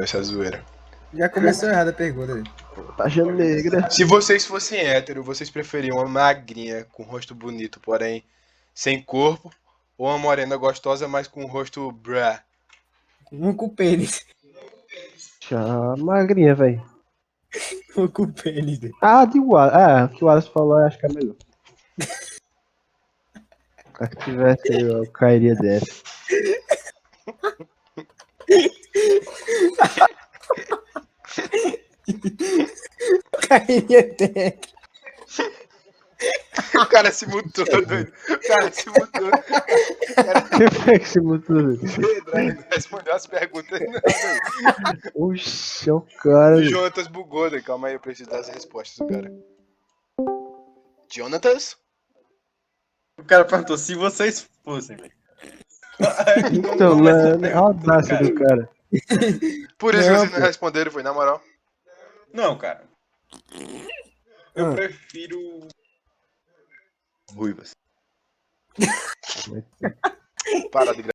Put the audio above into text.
Essa zoeira. Já começou errado a pergunta. Aí. Taxa negra. Se vocês fossem hétero, vocês preferiam uma magrinha com rosto bonito, porém sem corpo, ou uma morena gostosa, mas com rosto brá? Um com pênis. Já magrinha, velho. Um com pênis. Velho. Ah, de Wallace. Ah, o que o Wallace falou, eu acho que é melhor. Se tivesse, eu cairia dessa. Cairia dentro. O cara se mutou, doido. O cara se mutou. Quem foi que se mutou? Pedro aí não respondeu as perguntas, não, doido. Oxi, é o cara. O Jonatas bugou, doido. Calma aí, eu preciso das respostas do cara. Jonatas? O cara perguntou se vocês fossem, velho. Então, a audácia do cara. Por isso Não, vocês não pô. responderam, foi na moral. Não, cara. Eu Ah. prefiro. Ruivas. Para de